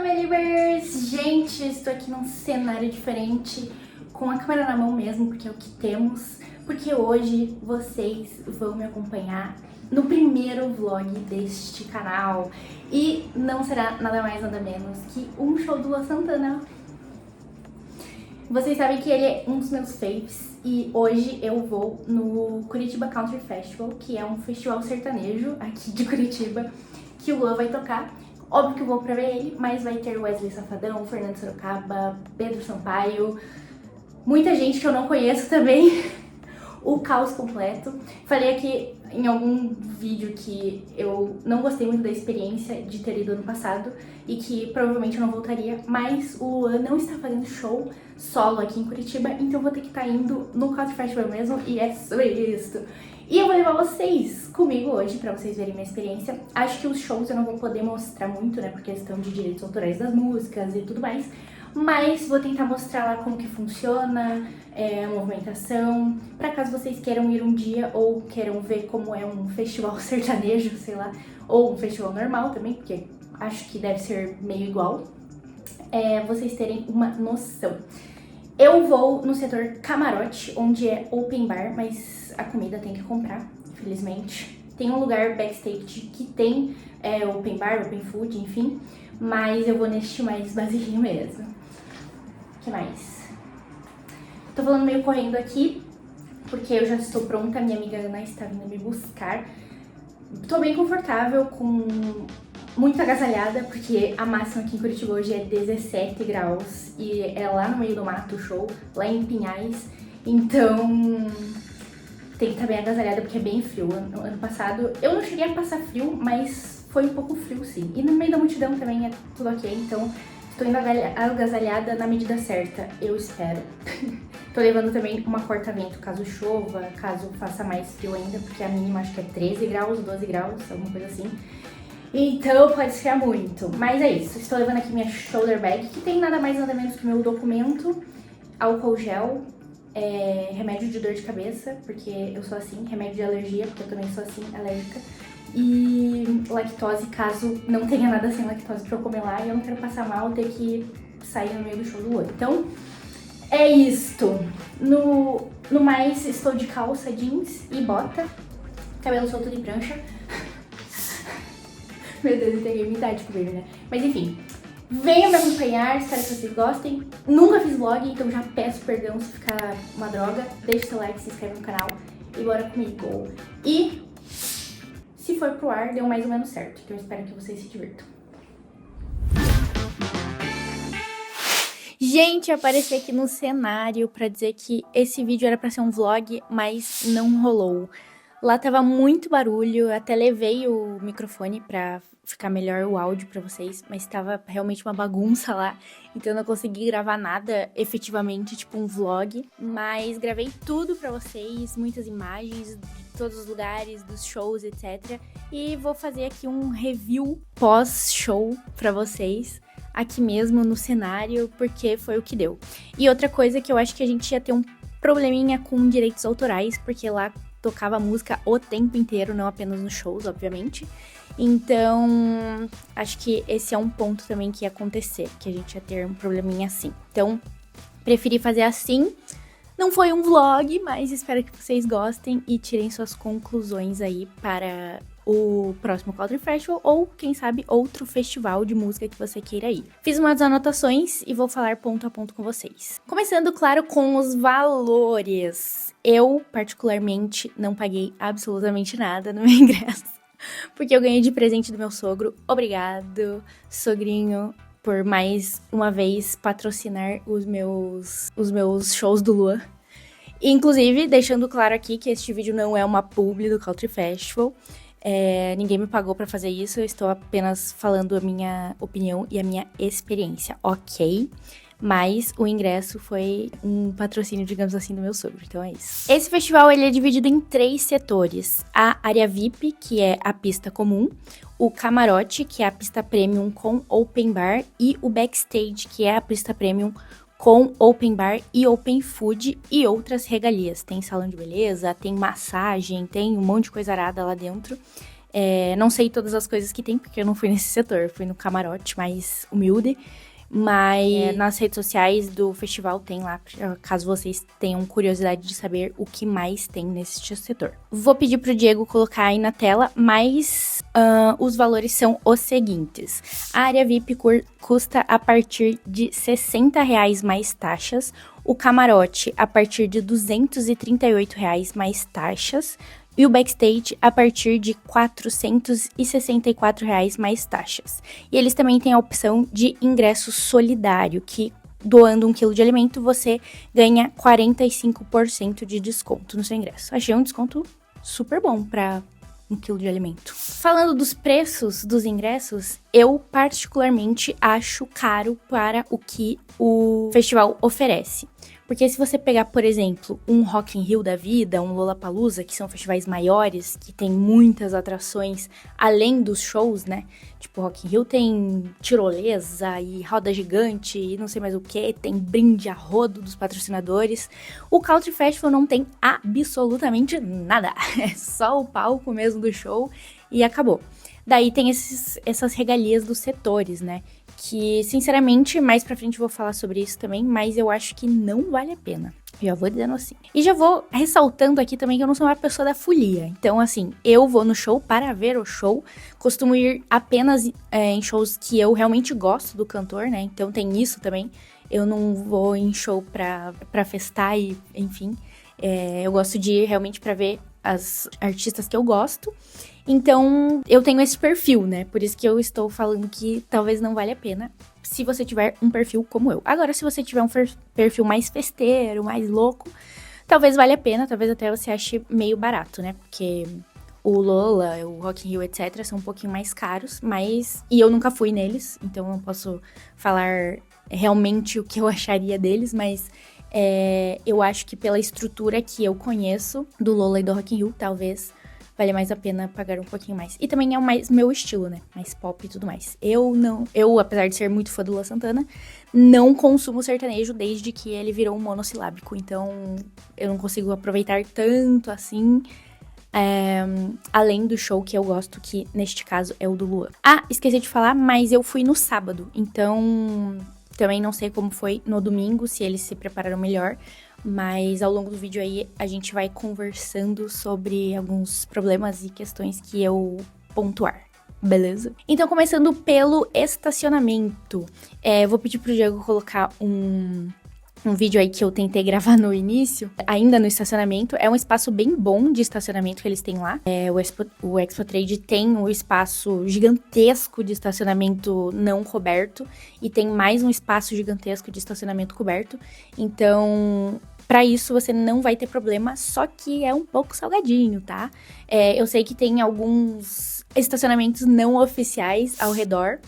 Believer! Gente, estou aqui num cenário diferente, com a câmera na mão mesmo, porque é o que temos. Porque hoje vocês vão me acompanhar no primeiro vlog deste canal. E não será nada mais, nada menos que um show do Luan Santana. Vocês sabem que ele é um dos meus faves e hoje eu vou no Curitiba Country Festival, que é um festival sertanejo aqui de Curitiba, que o Luan vai tocar. Óbvio que eu vou pra ver ele, mas vai ter Wesley Safadão, Fernando Sorocaba, Pedro Sampaio, muita gente que eu não conheço também, o caos completo. Falei aqui em algum vídeo que eu não gostei muito da experiência de ter ido ano passado e que provavelmente eu não voltaria, mas o Luan não está fazendo show solo aqui em Curitiba, então eu vou ter que estar indo no Country Festival mesmo e é sobre isso. E eu vou levar vocês comigo hoje pra vocês verem minha experiência. Acho que os shows eu não vou poder mostrar muito, né, por questão de direitos autorais das músicas e tudo mais, mas vou tentar mostrar lá como que funciona, a movimentação, pra caso vocês queiram ir um dia ou queiram ver como é um festival sertanejo, sei lá, ou um festival normal também, porque acho que deve ser meio igual, vocês terem uma noção. Eu vou no setor camarote, onde é open bar, mas a comida tem que comprar, infelizmente. Tem um lugar backstage que tem open bar, open food, enfim, mas eu vou neste mais vazio mesmo. O que mais? Tô falando meio correndo aqui, porque eu já estou pronta, minha amiga Ana está vindo me buscar. Tô bem confortável, com muito agasalhada, porque a máxima aqui em Curitiba hoje é 17 graus e é lá no meio do mato o show, lá em Pinhais, então tem que estar bem agasalhada porque é bem frio. Ano passado eu não cheguei a passar frio, mas foi um pouco frio sim. E no meio da multidão também é tudo ok, então estou indo agasalhada na medida certa, eu espero. Tô levando também uma corta-vento caso chova, caso faça mais frio ainda, porque a mínima acho que é 13 graus, 12 graus, alguma coisa assim. Então pode esfriar muito, mas é isso. Estou levando aqui minha shoulder bag, que tem nada mais nada menos que meu documento, álcool gel, remédio de dor de cabeça, porque eu sou assim, remédio de alergia, porque eu também sou assim, alérgica, e lactose, caso não tenha nada sem lactose pra eu comer lá e eu não quero passar mal, ter que sair no meio do show do Luan. Então é isto. No mais, estou de calça jeans e bota, cabelo solto de prancha. Meu Deus, eu tenho minha idade comigo, né? Mas enfim, venham me acompanhar, espero que vocês gostem. Nunca fiz vlog, então já peço perdão se ficar uma droga. Deixe seu like, se inscreve no canal e bora comigo. E se for pro ar, deu mais ou menos certo, então eu espero que vocês se divirtam. Gente, apareci aqui no cenário pra dizer que esse vídeo era pra ser um vlog, mas não rolou. Lá tava muito barulho, até levei o microfone pra ficar melhor o áudio pra vocês, mas tava realmente uma bagunça lá, então eu não consegui gravar nada efetivamente, tipo um vlog, mas gravei tudo pra vocês, muitas imagens de todos os lugares, dos shows, etc. E vou fazer aqui um review pós-show pra vocês, aqui mesmo no cenário, porque foi o que deu. E outra coisa que eu acho que a gente ia ter um probleminha com direitos autorais, porque lá tocava música o tempo inteiro, não apenas nos shows, obviamente. Então, acho que esse é um ponto também que ia acontecer, que a gente ia ter um probleminha assim. Então, preferi fazer assim. Não foi um vlog, mas espero que vocês gostem e tirem suas conclusões aí para o próximo Country Festival ou, quem sabe, outro festival de música que você queira ir. Fiz umas anotações e vou falar ponto a ponto com vocês. Começando, claro, com os valores. Eu, particularmente, não paguei absolutamente nada no meu ingresso, porque eu ganhei de presente do meu sogro. Obrigado, sogrinho, por mais uma vez patrocinar os meus shows do Luan. Inclusive, deixando claro aqui que este vídeo não é uma publi do Country Festival. Ninguém me pagou pra fazer isso, eu estou apenas falando a minha opinião e a minha experiência, ok? Mas o ingresso foi um patrocínio, digamos assim, do meu sogro, então é isso. Esse festival ele é dividido em 3 setores. A área VIP, que é a pista comum, o camarote, que é a pista premium com open bar, e o backstage, que é a pista premium com open bar e open food e outras regalias. Tem salão de beleza, tem massagem, tem um monte de coisa arada lá dentro. Não sei todas as coisas que tem, porque eu não fui nesse setor, eu fui no camarote mais humilde. Mas nas redes sociais do festival tem lá, caso vocês tenham curiosidade de saber o que mais tem nesse setor. Vou pedir pro Diego colocar aí na tela, mas os valores são os seguintes. A área VIP custa a partir de R$60 mais taxas, o camarote a partir de R$238 mais taxas, e o backstage a partir de R$464 mais taxas. E eles também têm a opção de ingresso solidário, que doando 1 quilo de alimento, você ganha 45% de desconto no seu ingresso. Achei um desconto super bom para 1 quilo de alimento. Falando dos preços dos ingressos, eu particularmente acho caro para o que o festival oferece. Porque se você pegar, por exemplo, um Rock in Rio da vida, um Lollapalooza, que são festivais maiores, que tem muitas atrações além dos shows, né? Tipo, Rock in Rio tem tirolesa e roda gigante e não sei mais o que, tem brinde a rodo dos patrocinadores. O Country Festival não tem absolutamente nada, é só o palco mesmo do show e acabou. Daí tem essas regalias dos setores, né? Que, sinceramente, mais pra frente eu vou falar sobre isso também, mas eu acho que não vale a pena. Já vou dizendo assim. E já vou ressaltando aqui também que eu não sou uma pessoa da folia. Então, assim, eu vou no show para ver o show. Costumo ir apenas em shows que eu realmente gosto do cantor, né? Então tem isso também. Eu não vou em show pra festar e, enfim. Eu gosto de ir realmente pra ver as artistas que eu gosto. Então, eu tenho esse perfil, né? Por isso que eu estou falando que talvez não vale a pena se você tiver um perfil como eu. Agora, se você tiver um perfil mais festeiro, mais louco, talvez valha a pena, talvez até você ache meio barato, né? Porque o Lola, o Rock in Rio, etc. são um pouquinho mais caros, mas... E eu nunca fui neles, então eu não posso falar realmente o que eu acharia deles, mas... eu acho que pela estrutura que eu conheço do Lola e do Rock in Rio, talvez vale mais a pena pagar um pouquinho mais. E também é mais meu estilo, né? Mais pop e tudo mais. Eu, apesar de ser muito fã do Lua Santana, não consumo sertanejo desde que ele virou um monossilábico. Então, eu não consigo aproveitar tanto assim, além do show que eu gosto, que neste caso é o do Luan. Ah, esqueci de falar, mas eu fui no sábado. Então, também não sei como foi no domingo, se eles se prepararam melhor. Mas ao longo do vídeo aí a gente vai conversando sobre alguns problemas e questões que eu pontuar, beleza? Então, começando pelo estacionamento. Eu vou pedir pro Diego colocar um vídeo aí que eu tentei gravar no início, ainda no estacionamento. É um espaço bem bom de estacionamento que eles têm lá. O Expo Trade tem um espaço gigantesco de estacionamento não coberto e tem mais um espaço gigantesco de estacionamento coberto. Então, para isso você não vai ter problema, só que é um pouco salgadinho, tá? Eu sei que tem alguns estacionamentos não oficiais ao redor.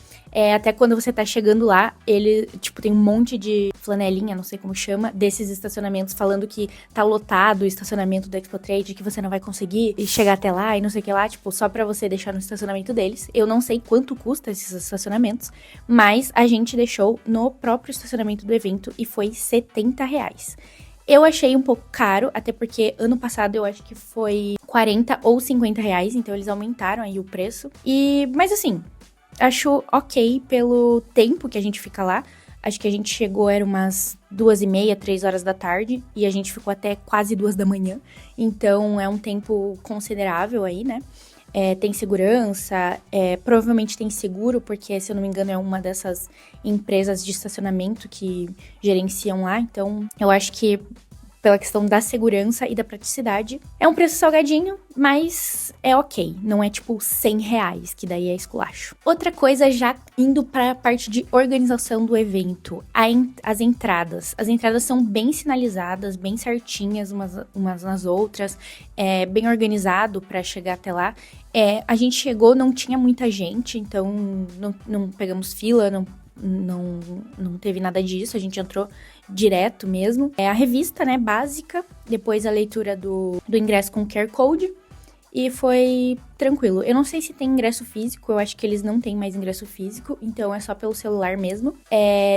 Até quando você tá chegando lá, ele, tem um monte de flanelinha, não sei como chama, desses estacionamentos falando que tá lotado o estacionamento do Expo Trade, que você não vai conseguir chegar até lá e não sei o que lá, só pra você deixar no estacionamento deles. Eu não sei quanto custa esses estacionamentos, mas a gente deixou no próprio estacionamento do evento e foi R$70. Eu achei um pouco caro, até porque ano passado eu acho que foi R$40 ou R$50, então eles aumentaram aí o preço. Mas assim, acho ok pelo tempo que a gente fica lá. Acho que a gente chegou, era umas 2h30, 3 horas da tarde, e a gente ficou até quase 2 da manhã. Então é um tempo considerável aí, né? Tem segurança, provavelmente tem seguro, porque, se eu não me engano, é uma dessas empresas de estacionamento que gerenciam lá. Então, eu acho que, pela questão da segurança e da praticidade, é um preço salgadinho, mas é ok. Não é R$100, que daí é esculacho. Outra coisa, já indo para a parte de organização do evento, as entradas. As entradas são bem sinalizadas, bem certinhas umas nas outras, bem organizado para chegar até lá. A gente chegou, não tinha muita gente, então não pegamos fila, não teve nada disso, a gente entrou direto mesmo. A revista, né, básica, depois a leitura do ingresso com QR Code e foi tranquilo. Eu não sei se tem ingresso físico, eu acho que eles não têm mais ingresso físico, então é só pelo celular mesmo.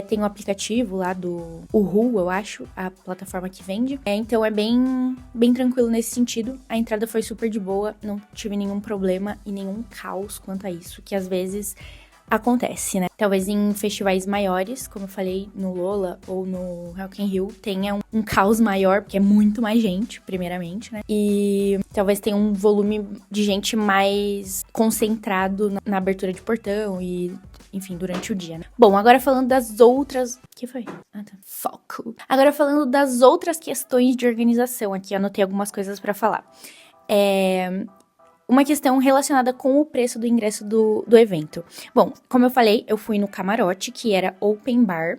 Tem um aplicativo lá do Uhu, eu acho, a plataforma que vende. Então é bem tranquilo nesse sentido. A entrada foi super de boa, não tive nenhum problema e nenhum caos quanto a isso, que às vezes acontece, né? Talvez em festivais maiores, como eu falei, no Lola ou no Rock in Rio, tenha um caos maior, porque é muito mais gente, primeiramente, né? E talvez tenha um volume de gente mais concentrado na abertura de portão e, enfim, durante o dia, né? Bom, agora falando das outras... que foi? Ah, tá. Foco. Agora falando das outras questões de organização aqui, anotei algumas coisas pra falar. Uma questão relacionada com o preço do ingresso do evento. Bom, como eu falei, eu fui no camarote, que era open bar,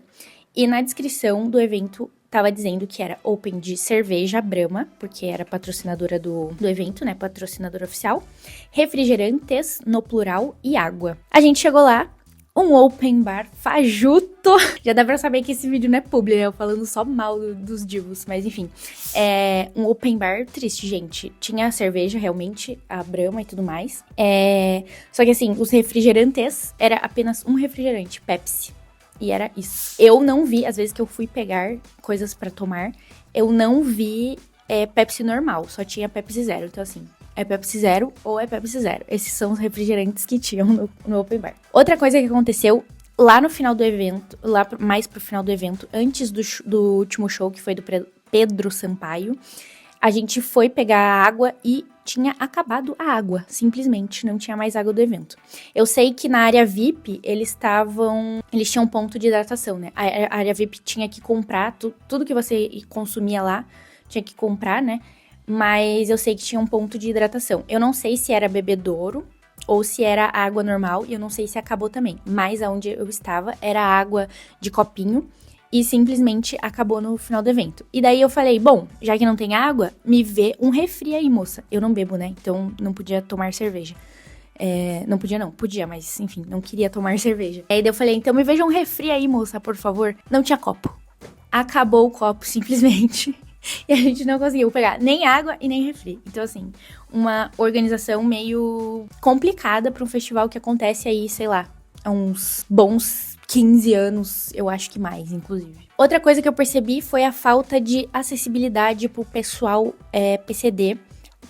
e na descrição do evento tava dizendo que era open de cerveja Brahma, porque era patrocinadora do evento, né, patrocinadora oficial, refrigerantes, no plural, e água. A gente chegou lá, um open bar fajuto. Já dá pra saber que esse vídeo não é publi, né? Eu falando só mal dos divos, mas enfim. Um open bar triste, gente. Tinha cerveja, realmente, a Brahma e tudo mais. Só que assim, os refrigerantes, era apenas um refrigerante, Pepsi. E era isso. Eu não vi, às vezes que eu fui pegar coisas pra tomar, eu não vi Pepsi normal, só tinha Pepsi Zero. Então assim, é Pepsi Zero ou é Pepsi Zero. Esses são os refrigerantes que tinham no open bar. Outra coisa que aconteceu lá no final do evento, lá mais pro final do evento, antes do último show, que foi do Pedro Sampaio, a gente foi pegar a água e tinha acabado a água, simplesmente, não tinha mais água do evento. Eu sei que na área VIP, eles tinham um ponto de hidratação, né? A área VIP tinha que comprar, tudo que você consumia lá, tinha que comprar, né? Mas eu sei que tinha um ponto de hidratação. Eu não sei se era bebedouro ou se era água normal, e eu não sei se acabou também. Mas aonde eu estava era água de copinho e simplesmente acabou no final do evento. E daí eu falei, bom, já que não tem água, me vê um refri aí, moça. Eu não bebo, né? Então não podia tomar cerveja. Não podia não, podia, mas enfim, não queria tomar cerveja. Aí daí eu falei, então me veja um refri aí, moça, por favor. Não tinha copo. Acabou o copo, simplesmente. E a gente não conseguiu pegar nem água e nem refri. Então, assim, uma organização meio complicada para um festival que acontece aí, sei lá, há uns bons 15 anos, eu acho que mais, inclusive. Outra coisa que eu percebi foi a falta de acessibilidade pro pessoal PCD,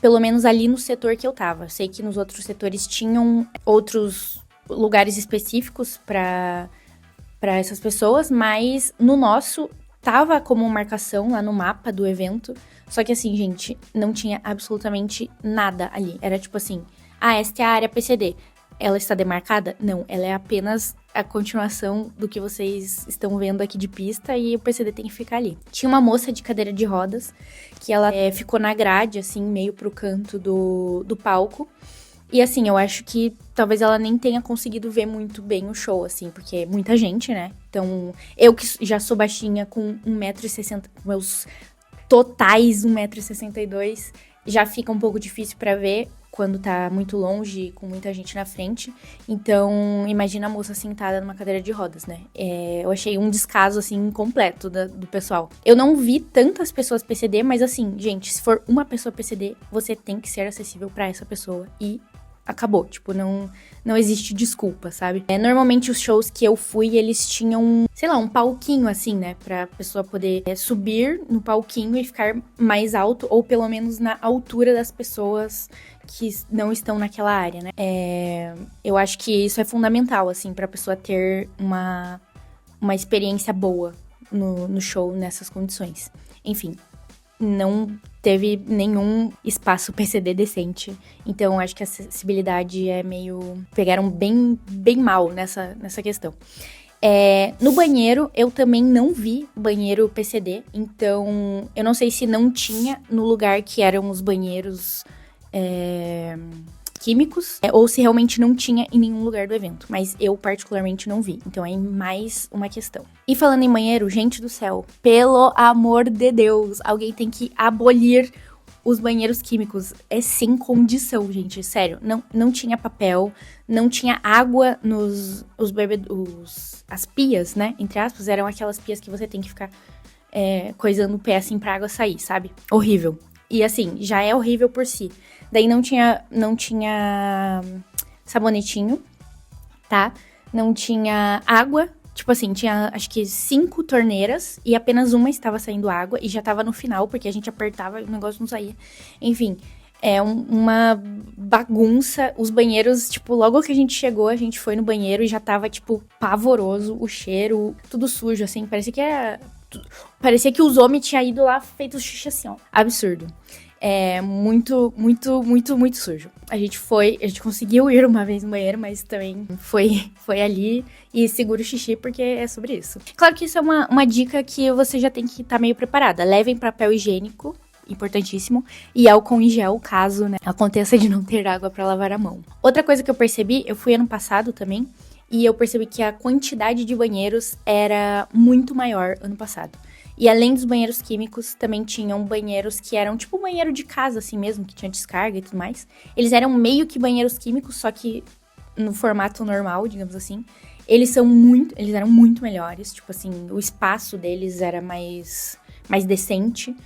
pelo menos ali no setor que eu tava. Sei que nos outros setores tinham outros lugares específicos para essas pessoas, mas no nosso tava como marcação lá no mapa do evento, só que assim, gente, não tinha absolutamente nada ali. Era tipo assim, esta é a área PCD. Ela está demarcada? Não, ela é apenas a continuação do que vocês estão vendo aqui de pista e o PCD tem que ficar ali. Tinha uma moça de cadeira de rodas que ela ficou na grade, assim, meio pro canto do palco. E assim, eu acho que talvez ela nem tenha conseguido ver muito bem o show, assim, porque é muita gente, né? Então, eu que já sou baixinha com 1,60m, meus totais 1,62m, já fica um pouco difícil pra ver quando tá muito longe, com muita gente na frente. Então, imagina a moça sentada numa cadeira de rodas, né? Eu achei um descaso, assim, completo do pessoal. Eu não vi tantas pessoas PCD, mas assim, gente, se for uma pessoa PCD, você tem que ser acessível pra essa pessoa e acabou, tipo, não existe desculpa, sabe? Normalmente os shows que eu fui, eles tinham, sei lá, um palquinho assim, né, pra pessoa poder subir no palquinho e ficar mais alto, ou pelo menos na altura das pessoas que não estão naquela área, né? Eu acho que isso é fundamental, assim, pra pessoa ter uma experiência boa no show nessas condições. Enfim, não teve nenhum espaço PCD decente. Então, acho que a acessibilidade é meio... Pegaram bem mal nessa questão. No banheiro, eu também não vi banheiro PCD. Então, eu não sei se não tinha no lugar que eram os banheiros químicos, ou se realmente não tinha em nenhum lugar do evento. Mas eu, particularmente, não vi. Então, é mais uma questão. E falando em banheiro, gente do céu, pelo amor de Deus, alguém tem que abolir os banheiros químicos. É sem condição, gente, sério. Não tinha papel, não tinha água as pias, né, entre aspas, eram aquelas pias que você tem que ficar coisando o pé assim pra água sair, sabe? Horrível. E assim, já é horrível por si. Daí não tinha sabonetinho, tá? Não tinha água. Tipo assim, tinha acho que 5 torneiras e apenas uma estava saindo água. E já tava no final, porque a gente apertava e o negócio não saía. Enfim, uma bagunça. Os banheiros, tipo, logo que a gente chegou, a gente foi no banheiro e já tava, tipo, pavoroso. O cheiro, tudo sujo, assim. Parecia que os homens tinham ido lá feito xixi assim, ó. Absurdo. Muito, muito, muito, muito sujo. A gente conseguiu ir uma vez no banheiro, mas também foi ali e segura o xixi, porque é sobre isso. Claro que isso é uma dica que você já tem que estar meio preparada. Levem papel higiênico, importantíssimo, e álcool em gel, caso, né, aconteça de não ter água pra lavar a mão. Outra coisa que eu percebi, eu fui ano passado também, e eu percebi que a quantidade de banheiros era muito maior ano passado. E além dos banheiros químicos, também tinham banheiros que eram tipo banheiro de casa, assim mesmo, que tinha descarga e tudo mais. Eles eram meio que banheiros químicos, só que no formato normal, digamos assim. Eles eram muito melhores, tipo assim, o espaço deles era mais decente.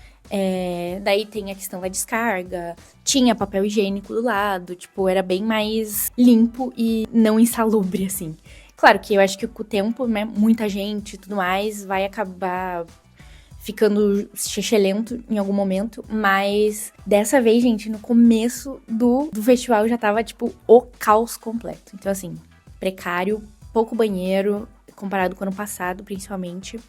Daí tem a questão da descarga, tinha papel higiênico do lado, tipo, era bem mais limpo e não insalubre, assim. Claro que eu acho que com o tempo, né, muita gente e tudo mais vai acabar ficando chechelento em algum momento, mas dessa vez, gente, no começo do festival já tava, tipo, o caos completo. Então, assim, precário, pouco banheiro, comparado com o ano passado, principalmente.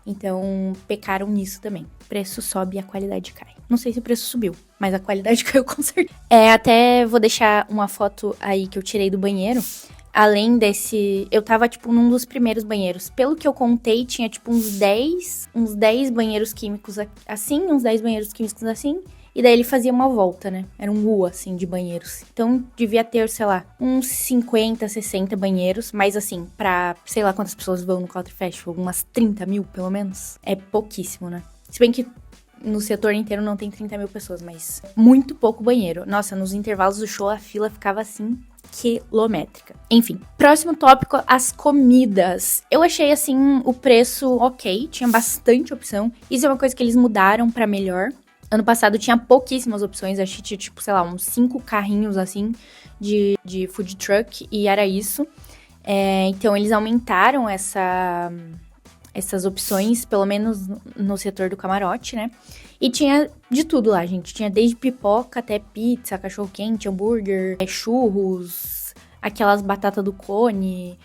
Então, pecaram nisso também. O preço sobe e a qualidade cai. Não sei se o preço subiu, mas a qualidade caiu com certeza. Até vou deixar uma foto aí que eu tirei do banheiro. Além desse, eu tava, tipo, num dos primeiros banheiros. Pelo que eu contei, tinha, tipo, uns 10 banheiros químicos assim, uns 10 banheiros químicos assim. E daí ele fazia uma volta, né? Era um U, assim, de banheiros. Então, devia ter, sei lá, uns 50, 60 banheiros. Mas, assim, pra, sei lá quantas pessoas vão no Country Festival, umas 30 mil, pelo menos. É pouquíssimo, né? Se bem que no setor inteiro não tem 30 mil pessoas, mas muito pouco banheiro. Nossa, nos intervalos do show a fila ficava assim, quilométrica. Enfim, próximo tópico, as comidas. Eu achei, assim, o preço ok, tinha bastante opção. Isso é uma coisa que eles mudaram pra melhor. Ano passado tinha pouquíssimas opções, acho que tinha, tipo, sei lá, uns 5 carrinhos, assim, de food truck, e era isso. Então, eles aumentaram essas opções, pelo menos no setor do camarote, né? E tinha de tudo lá, gente. Tinha desde pipoca até pizza, cachorro-quente, hambúrguer, churros, aquelas batatas do cone,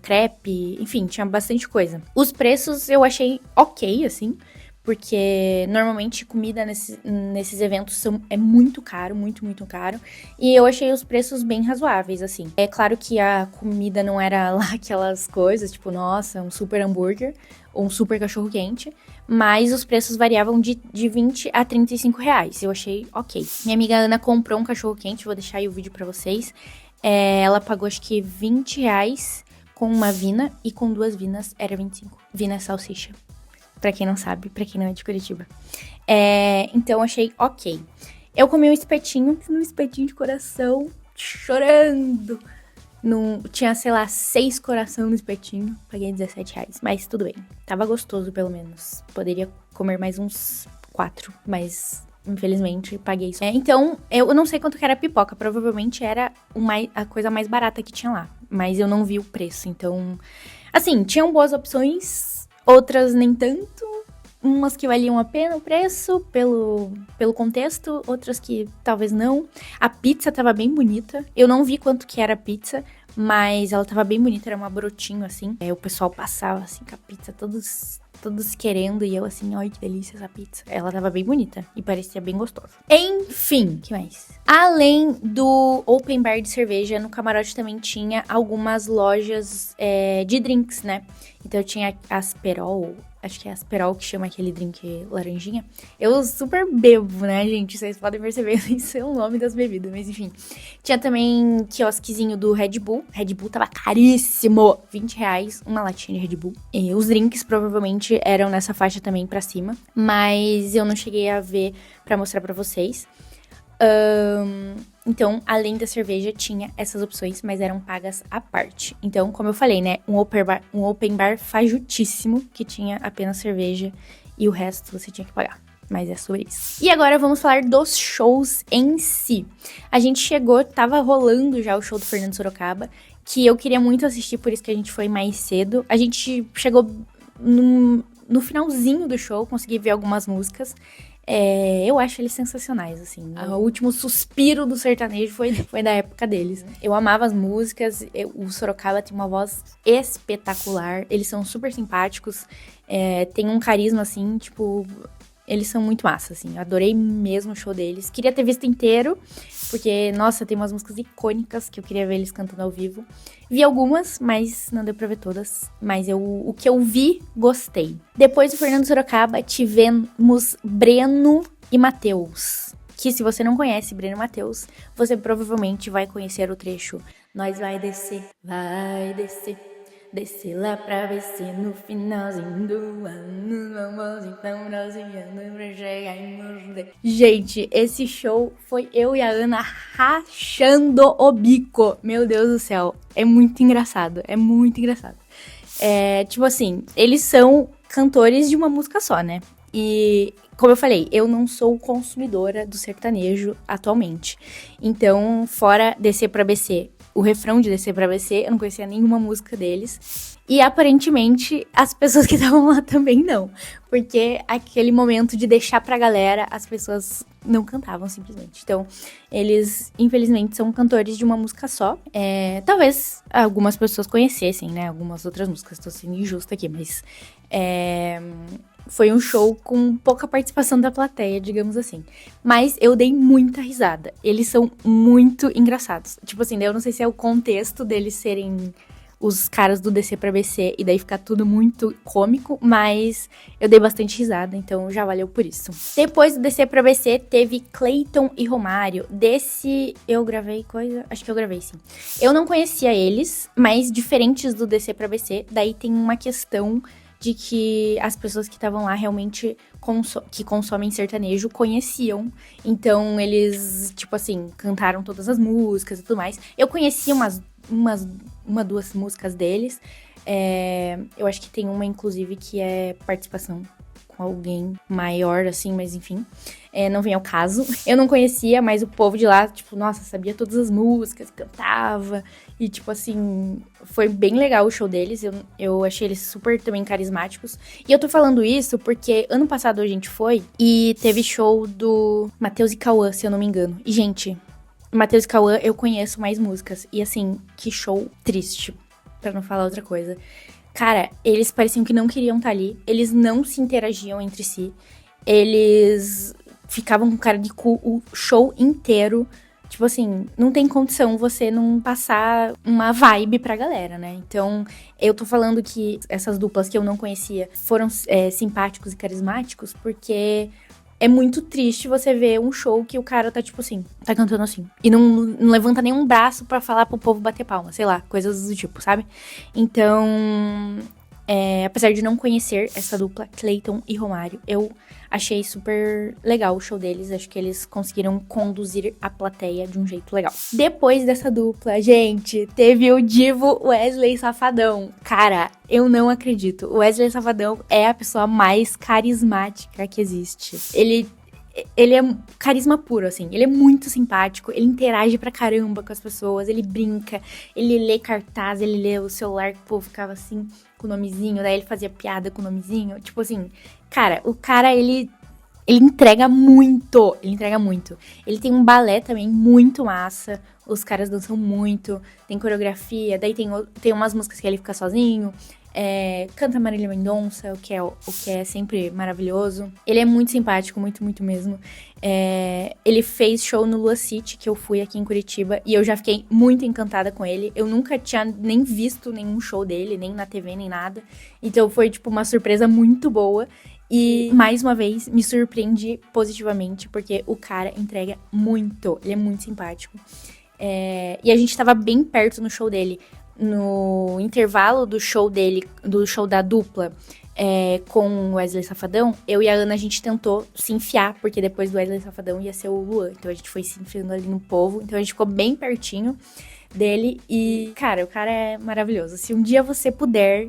crepe, enfim, tinha bastante coisa. Os preços eu achei ok, assim, porque normalmente comida nesses eventos é muito caro, muito, muito caro. E eu achei os preços bem razoáveis, assim. É claro que a comida não era lá aquelas coisas, tipo, nossa, um super hambúrguer ou um super cachorro-quente. Mas os preços variavam de 20 a 35 reais. Eu achei ok. Minha amiga Ana comprou um cachorro-quente, vou deixar aí o vídeo pra vocês. Ela pagou, acho que 20 reais com uma vina, e com 2 vinas era 25. Vina é salsicha. Pra quem não sabe, pra quem não é de Curitiba. Então, achei ok. Eu comi um espetinho de coração, chorando. Tinha, sei lá, 6 coração no espetinho. Paguei 17 reais, mas tudo bem. Tava gostoso, pelo menos. Poderia comer mais uns 4, mas infelizmente paguei isso. Então, eu não sei quanto que era a pipoca. Provavelmente era a coisa mais barata que tinha lá. Mas eu não vi o preço, então... Assim, tinham boas opções... Outras nem tanto, umas que valiam a pena o preço pelo contexto, outras que talvez não. A pizza tava bem bonita, eu não vi quanto que era a pizza, mas ela tava bem bonita, era uma brotinho assim. O pessoal passava assim com a pizza, todos querendo, e eu assim, olha que delícia essa pizza. Ela tava bem bonita e parecia bem gostosa. Enfim, que mais? Além do open bar de cerveja, no camarote também tinha algumas lojas de drinks, né? Então tinha Asperol, acho que é Asperol que chama aquele drink laranjinha. Eu super bebo, né, gente? Vocês podem perceber, nem sei o nome das bebidas, mas enfim. Tinha também quiosquezinho do Red Bull. Red Bull tava caríssimo, 20 reais uma latinha de Red Bull. E os drinks provavelmente eram nessa faixa também pra cima, mas eu não cheguei a ver pra mostrar pra vocês. Então, além da cerveja, tinha essas opções, mas eram pagas à parte. Então, como eu falei, né, um open bar fajutíssimo, que tinha apenas cerveja e o resto você tinha que pagar. mas é sobre isso. E agora vamos falar dos shows em si. A gente chegou, tava rolando já o show do Fernando Sorocaba, que eu queria muito assistir, por isso que a gente foi mais cedo. A gente chegou no finalzinho do show, consegui ver algumas músicas. Eu acho eles sensacionais, assim. O último suspiro do sertanejo foi da época deles. Eu amava as músicas, o Sorocaba tem uma voz espetacular, eles são super simpáticos, tem um carisma, assim, tipo... Eles são muito massa, assim. Eu adorei mesmo o show deles. Queria ter visto inteiro, porque, nossa, tem umas músicas icônicas que eu queria ver eles cantando ao vivo. Vi algumas, mas não deu pra ver todas. Mas o que eu vi, gostei. Depois do Fernando Sorocaba, tivemos Breno e Matheus. Que se você não conhece Breno e Matheus, você provavelmente vai conhecer o trecho Nós vai descer, descer lá pra ver se no finalzinho do ano vamos então bronzeando pra chegar em morder. Gente, esse show foi eu e a Ana rachando o bico. Meu Deus do céu, é muito engraçado, é muito engraçado. Tipo assim, eles são cantores de uma música só, né? E, como eu falei, eu não sou consumidora do sertanejo atualmente. Então, fora Descer pra BC, o refrão de Descer pra BC, eu não conhecia nenhuma música deles. E, aparentemente, as pessoas que estavam lá também não. Porque aquele momento de deixar pra galera, as pessoas não cantavam, simplesmente. Então, eles, infelizmente, são cantores de uma música só. Talvez algumas pessoas conhecessem, né? Algumas outras músicas. Tô sendo injusta aqui, mas... Foi um show com pouca participação da plateia, digamos assim. Mas eu dei muita risada. Eles são muito engraçados. Tipo assim, eu não sei se é o contexto deles serem os caras do DC pra BC e daí ficar tudo muito cômico, mas eu dei bastante risada, então já valeu por isso. Depois do DC pra BC, teve Cleiton e Romário. Desse eu gravei coisa? Acho que eu gravei, sim. Eu não conhecia eles, mas diferentes do DC pra BC, daí tem uma questão de que as pessoas que estavam lá realmente que consomem sertanejo conheciam. Então, eles, tipo assim, cantaram todas as músicas e tudo mais. Eu conhecia duas músicas deles. Eu acho que tem uma, inclusive, que é participação com alguém maior, assim, mas enfim. Não vem ao caso. Eu não conhecia, mas o povo de lá, tipo, nossa, sabia todas as músicas, cantava. E, tipo assim, foi bem legal o show deles. Eu achei eles super também carismáticos. E eu tô falando isso porque ano passado a gente foi e teve show do Matheus e Cauã, se eu não me engano. E, gente, Matheus e Cauã, eu conheço mais músicas. E, assim, que show triste, pra não falar outra coisa. Cara, eles pareciam que não queriam estar ali. Eles não se interagiam entre si. Eles ficavam com cara de cu o show inteiro. Tipo assim, não tem condição você não passar uma vibe pra galera, né? Então, eu tô falando que essas duplas que eu não conhecia foram simpáticos e carismáticos, porque é muito triste você ver um show que o cara tá, tipo assim, tá cantando assim. E não levanta nenhum braço pra falar pro povo bater palma, sei lá, coisas do tipo, sabe? Então, apesar de não conhecer essa dupla, Cleiton e Romário, eu achei super legal o show deles. Acho que eles conseguiram conduzir a plateia de um jeito legal. Depois dessa dupla, gente, teve o divo Wesley Safadão. Cara, eu não acredito. O Wesley Safadão é a pessoa mais carismática que existe. Ele é carisma puro, assim. Ele é muito simpático, ele interage pra caramba com as pessoas, ele brinca, ele lê cartaz, ele lê o celular que o povo ficava assim, com o nomezinho, daí ele fazia piada com o nomezinho. Tipo assim, cara, o cara, ele entrega muito, Ele tem um balé também muito massa, os caras dançam muito, tem coreografia, daí tem umas músicas que ele fica sozinho. Canta Marília Mendonça, o que é sempre maravilhoso. Ele é muito simpático, muito, muito mesmo. Ele fez show no Lua City, que eu fui aqui em Curitiba, e eu já fiquei muito encantada com ele. Eu nunca tinha nem visto nenhum show dele, nem na TV, nem nada. Então foi, tipo, uma surpresa muito boa. E, mais uma vez, me surpreendi positivamente, porque o cara entrega muito. Ele é muito simpático. E a gente tava bem perto no show dele. No intervalo do show dele, do show da dupla com o Wesley Safadão, eu e a Ana, a gente tentou se enfiar, porque depois do Wesley Safadão ia ser o Luan. Então a gente foi se enfiando ali no povo, então a gente ficou bem pertinho dele. E, cara, o cara é maravilhoso. Se um dia você puder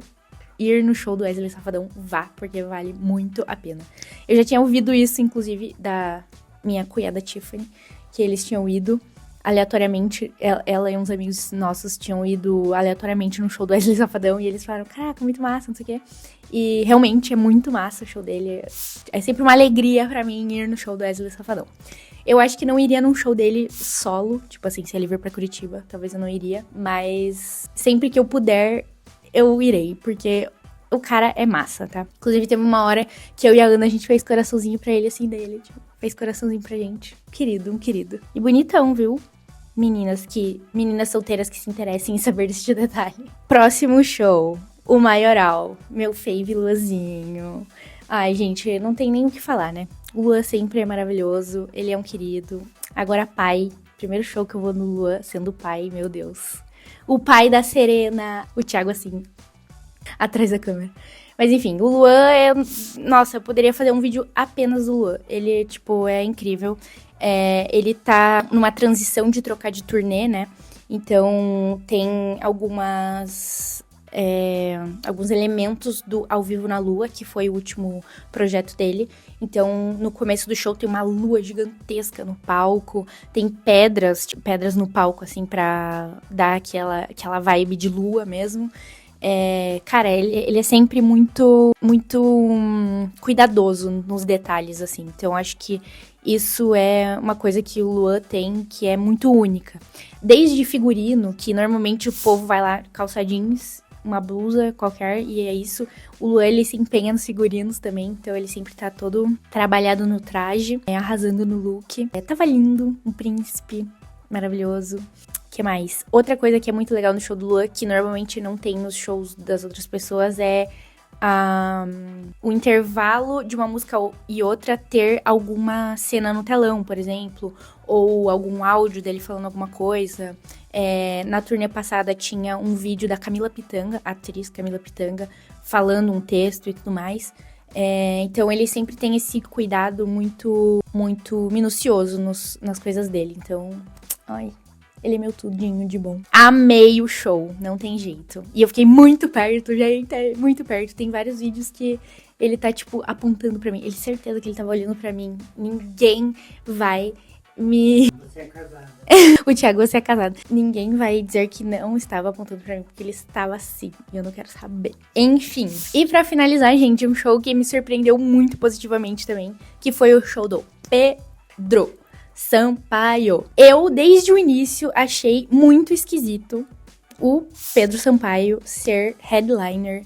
ir no show do Wesley Safadão, vá, porque vale muito a pena. Eu já tinha ouvido isso, inclusive, da minha cunhada Tiffany, que eles tinham ido aleatoriamente, ela e uns amigos nossos tinham ido aleatoriamente no show do Wesley Safadão, e eles falaram, caraca, muito massa, não sei o quê. E realmente é muito massa o show dele. É sempre uma alegria pra mim ir no show do Wesley Safadão. Eu acho que não iria num show dele solo, tipo assim, se ele vir pra Curitiba, talvez eu não iria. Mas sempre que eu puder, eu irei, porque o cara é massa, tá? Inclusive teve uma hora que eu e a Ana, a gente fez coraçãozinho pra ele, assim, dele, tipo, fez coraçãozinho pra gente. Querido, um querido. E bonitão, viu? Meninas solteiras que se interessem em saber desse detalhe. Próximo show, o Maioral, meu fave Luazinho. Ai, gente, não tem nem o que falar, né? O Lua sempre é maravilhoso, ele é um querido. Agora pai, primeiro show que eu vou no Lua sendo pai, meu Deus. O pai da Serena, o Thiago assim, atrás da câmera. Mas enfim, o Luan é... Nossa, eu poderia fazer um vídeo apenas do Luan. Ele, tipo, é incrível. Ele tá numa transição de trocar de turnê, né? Então, tem alguns elementos do Ao Vivo na Lua, que foi o último projeto dele. Então, no começo do show tem uma lua gigantesca no palco, tem pedras no palco, assim, pra dar aquela vibe de lua mesmo. Cara, ele é sempre muito cuidadoso nos detalhes, assim. Então, acho que isso é uma coisa que o Luan tem que é muito única. Desde figurino, que normalmente o povo vai lá calça jeans, uma blusa qualquer, e é isso. O Luan, ele se empenha nos figurinos também, então ele sempre tá todo trabalhado no traje, arrasando no look. Tava lindo, um príncipe maravilhoso. Que mais? Outra coisa que é muito legal no show do Luan, que normalmente não tem nos shows das outras pessoas, é o intervalo de uma música e outra ter alguma cena no telão, por exemplo, ou algum áudio dele falando alguma coisa. Na turnê passada tinha um vídeo da Camila Pitanga, a atriz Camila Pitanga, falando um texto e tudo mais. Então ele sempre tem esse cuidado muito, muito minucioso nas coisas dele. Então, ai... Ele é meu tudinho de bom. Amei o show, não tem jeito. E eu fiquei muito perto, gente, muito perto. Tem vários vídeos que ele tá, tipo, apontando pra mim. Ele certeza que ele tava olhando pra mim. Ninguém vai me... Você é casada. O Thiago, você é casado. Ninguém vai dizer que não estava apontando pra mim, porque ele estava assim. E eu não quero saber. Enfim. E pra finalizar, gente, um show que me surpreendeu muito positivamente também, que foi o show do Pedro Sampaio. Eu, desde o início, achei muito esquisito o Pedro Sampaio ser headliner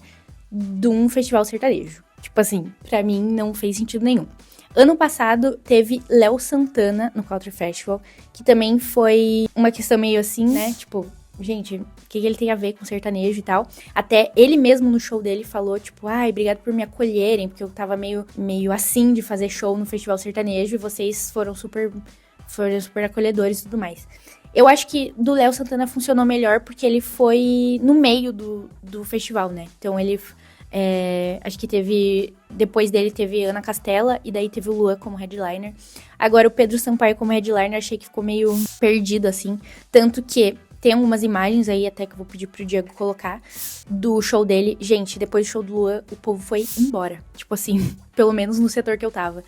de um festival sertanejo. Tipo assim, pra mim não fez sentido nenhum. Ano passado teve Léo Santana no Country Festival, que também foi uma questão meio assim, né? Tipo, gente, o que ele tem a ver com sertanejo e tal? Até ele mesmo no show dele falou, tipo, ai, obrigado por me acolherem, porque eu tava meio assim de fazer show no festival sertanejo e vocês foram super acolhedores e tudo mais. Eu acho que do Léo Santana funcionou melhor porque ele foi no meio do festival, né? Então ele... acho que depois dele teve Ana Castela e daí teve o Luan como headliner. Agora o Pedro Sampaio como headliner achei que ficou meio perdido, assim. Tanto que tem algumas imagens aí, até que eu vou pedir pro Diego colocar, do show dele. Gente, depois do show do Luan, o povo foi embora. Tipo assim, pelo menos no setor que eu tava.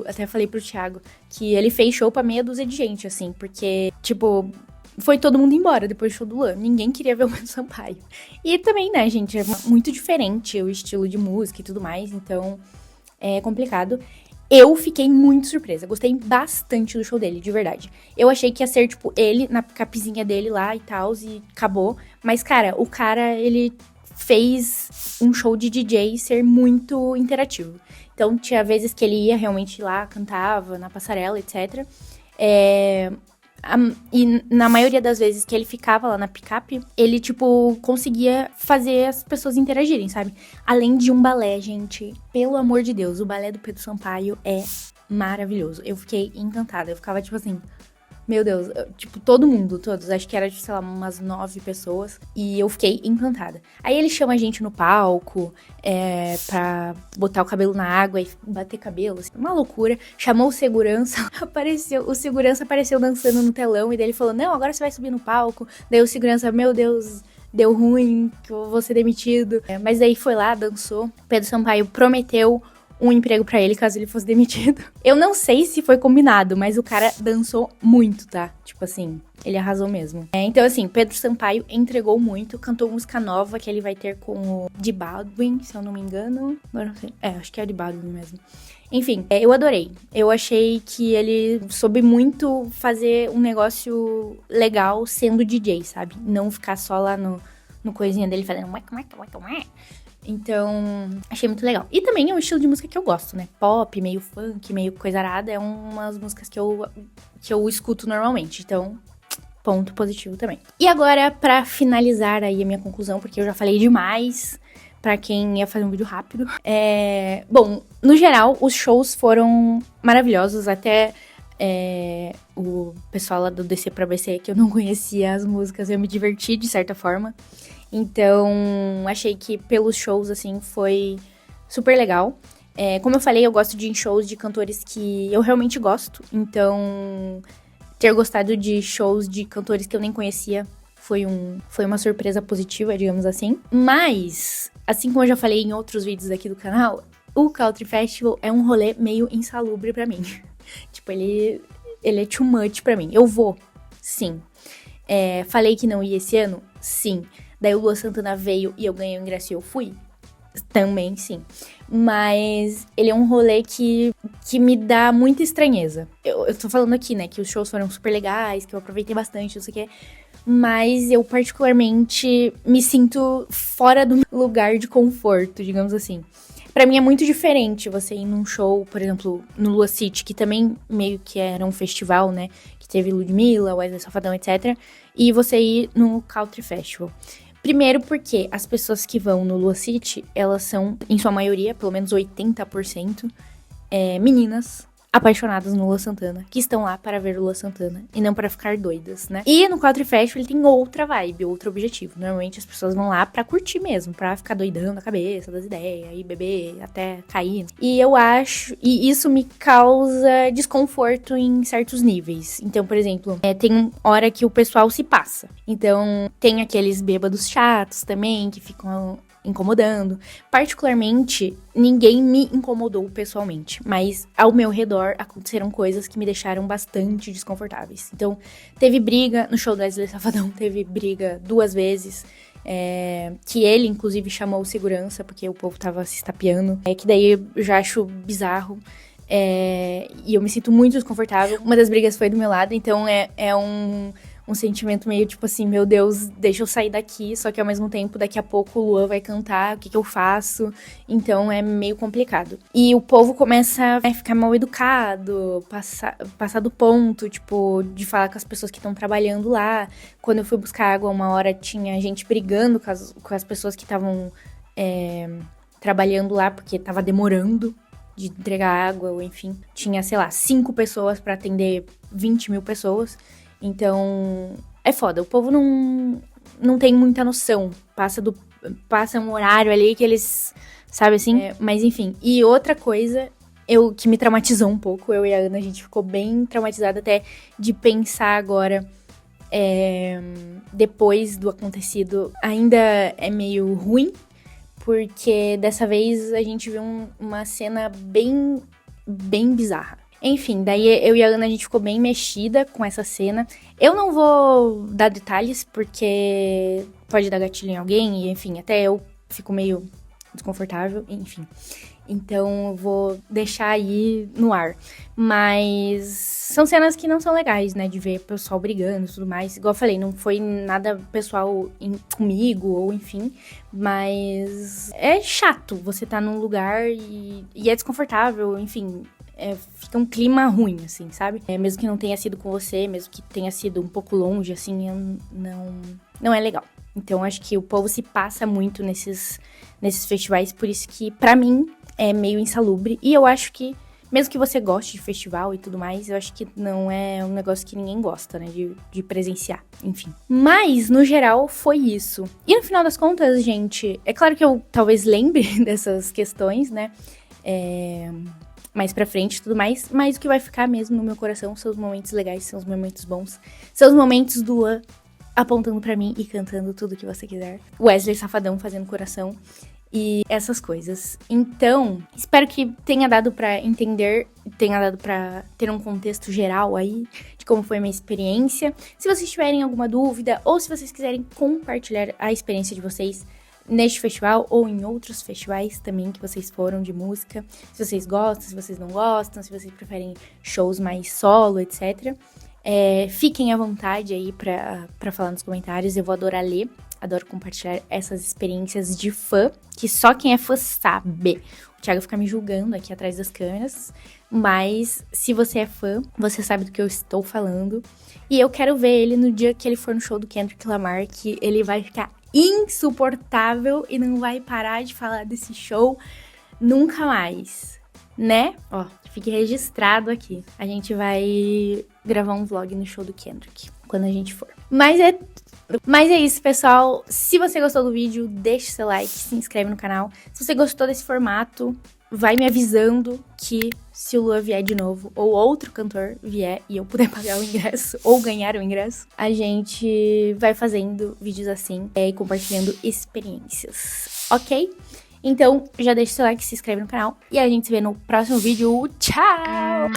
Até falei pro Thiago que ele fez show pra meia dúzia de gente, assim. Porque, tipo... foi todo mundo embora depois do show do Luan. Ninguém queria ver o Pedro Sampaio. E também, né, gente, é muito diferente o estilo de música e tudo mais, então é complicado. Eu fiquei muito surpresa, gostei bastante do show dele, de verdade. Eu achei que ia ser, tipo, ele na capizinha dele lá e tal, e acabou. Mas, cara, ele fez um show de DJ ser muito interativo. Então, tinha vezes que ele ia realmente lá, cantava na passarela, etc., e na maioria das vezes que ele ficava lá na picape, ele, tipo, conseguia fazer as pessoas interagirem, sabe? Além de um balé, gente. Pelo amor de Deus, o balé do Pedro Sampaio é maravilhoso. Eu fiquei encantada. Eu ficava, tipo assim, Meu Deus, tipo, todos. Acho que era, sei lá, umas 9 pessoas. E eu fiquei encantada. Aí ele chama a gente no palco, pra botar o cabelo na água e bater cabelo, assim, uma loucura. Chamou o segurança, o segurança apareceu dançando no telão. E daí ele falou, não, agora você vai subir no palco. Daí o segurança, meu Deus, deu ruim, que eu vou ser demitido. Mas daí foi lá, dançou. Pedro Sampaio prometeu um emprego pra ele caso ele fosse demitido. Eu não sei se foi combinado, mas o cara dançou muito, tá? Tipo assim, ele arrasou mesmo. Então assim, Pedro Sampaio entregou muito, cantou música nova que ele vai ter com o de Baldwin, se eu não me engano. Agora não sei. Acho que é de Baldwin mesmo. Enfim, eu adorei. Eu achei que ele soube muito fazer um negócio legal sendo DJ, sabe? Não ficar só lá no coisinha dele fazendo... Então, achei muito legal. E também é um estilo de música que eu gosto, né? Pop, meio funk, meio coisa arada. É umas músicas que eu escuto normalmente. Então, ponto positivo também. E agora, pra finalizar aí a minha conclusão, porque eu já falei demais pra quem ia fazer um vídeo rápido. Bom, no geral, os shows foram maravilhosos. Até o pessoal lá do DC pra BC, que eu não conhecia as músicas, eu me diverti de certa forma. Então, achei que pelos shows, assim, foi super legal. Como eu falei, eu gosto de ir em shows de cantores que eu realmente gosto. Então, ter gostado de shows de cantores que eu nem conhecia foi uma surpresa positiva, digamos assim. Mas, assim como eu já falei em outros vídeos aqui do canal, o Country Festival é um rolê meio insalubre pra mim. Tipo, ele é too much pra mim. Eu vou, sim. Falei que não ia esse ano? Sim. Daí o Lua Santana veio e eu ganhei o ingresso e eu fui? Também, sim. Mas ele é um rolê que me dá muita estranheza. Eu tô falando aqui, né, que os shows foram super legais, que eu aproveitei bastante, não sei o quê. Mas eu particularmente me sinto fora do meu lugar de conforto, digamos assim. Pra mim é muito diferente você ir num show, por exemplo, no Lua City, que também meio que era um festival, né? Que teve Ludmilla, Wesley Safadão, etc. E você ir no Country Festival. Primeiro porque as pessoas que vão no Lua City, elas são, em sua maioria, pelo menos 80%, meninas apaixonadas no Lua Santana, que estão lá para ver o Lua Santana e não para ficar doidas, né? E no Country Festival ele tem outra vibe, outro objetivo. Normalmente as pessoas vão lá pra curtir mesmo, pra ficar doidando a cabeça das ideias e beber até cair. E eu acho, e isso me causa desconforto em certos níveis. Então, por exemplo, tem hora que o pessoal se passa. Então, tem aqueles bêbados chatos também que ficam incomodando. Particularmente, ninguém me incomodou pessoalmente, mas ao meu redor aconteceram coisas que me deixaram bastante desconfortáveis. Então, teve briga no show do Wesley Safadão, teve briga 2 vezes, que ele, inclusive, chamou o segurança, porque o povo tava se estapeando, que daí eu já acho bizarro. E eu me sinto muito desconfortável. Uma das brigas foi do meu lado, então é um sentimento meio tipo assim, meu Deus, deixa eu sair daqui, só que ao mesmo tempo, daqui a pouco o Luan vai cantar, o que eu faço? Então é meio complicado. E o povo começa a ficar mal educado, passar do ponto, tipo, de falar com as pessoas que estão trabalhando lá. Quando eu fui buscar água, uma hora tinha gente brigando com as pessoas que estavam trabalhando lá, porque tava demorando de entregar água, ou enfim. Tinha, sei lá, 5 pessoas pra atender 20 mil pessoas. Então, é foda. O povo não tem muita noção. Passa um horário ali que eles, sabe assim? Mas enfim. E outra coisa, que me traumatizou um pouco, eu e a Ana, a gente ficou bem traumatizada até de pensar agora, depois do acontecido, ainda é meio ruim, porque dessa vez a gente viu uma cena bem, bem bizarra. Enfim, daí eu e a Ana, a gente ficou bem mexida com essa cena. Eu não vou dar detalhes, porque pode dar gatilho em alguém, e enfim, até eu fico meio desconfortável, enfim. Então eu vou deixar aí no ar. Mas são cenas que não são legais, né, de ver o pessoal brigando e tudo mais. Igual eu falei, não foi nada pessoal comigo, ou enfim. Mas é chato você tá num lugar e é desconfortável, enfim. Fica um clima ruim, assim, sabe? Mesmo que não tenha sido com você, mesmo que tenha sido um pouco longe, assim, não é legal. Então, acho que o povo se passa muito nesses festivais, por isso que, pra mim, é meio insalubre. E eu acho que Mesmo que você goste de festival e tudo mais, eu acho que não é um negócio que ninguém gosta, né? De presenciar, enfim. Mas, no geral, foi isso. E no final das contas, gente, é claro que eu talvez lembre dessas questões, né? Mais pra frente e tudo mais, mas o que vai ficar mesmo no meu coração são os momentos legais, são os momentos bons, são os momentos do Luan apontando pra mim e cantando tudo que você quiser. Wesley Safadão fazendo coração. E essas coisas. Então, espero que tenha dado pra entender, tenha dado pra ter um contexto geral aí de como foi a minha experiência. Se vocês tiverem alguma dúvida ou se vocês quiserem compartilhar a experiência de vocês neste festival ou em outros festivais também que vocês foram de música, se vocês gostam, se vocês não gostam, se vocês preferem shows mais solo, etc. Fiquem à vontade aí pra falar nos comentários, eu vou adorar ler. Adoro compartilhar essas experiências de fã, que só quem é fã sabe. O Thiago fica me julgando aqui atrás das câmeras, mas se você é fã, você sabe do que eu estou falando. E eu quero ver ele no dia que ele for no show do Kendrick Lamar, que ele vai ficar insuportável e não vai parar de falar desse show nunca mais, né? Ó, fique registrado aqui. A gente vai gravar um vlog no show do Kendrick, quando a gente for. Mas é isso, pessoal. Se você gostou do vídeo, deixa seu like, se inscreve no canal. Se você gostou desse formato, vai me avisando que se o Luan vier de novo, ou outro cantor vier e eu puder pagar o ingresso, ou ganhar o ingresso, a gente vai fazendo vídeos assim e compartilhando experiências, ok? Então, já deixa seu like, se inscreve no canal e a gente se vê no próximo vídeo. Tchau!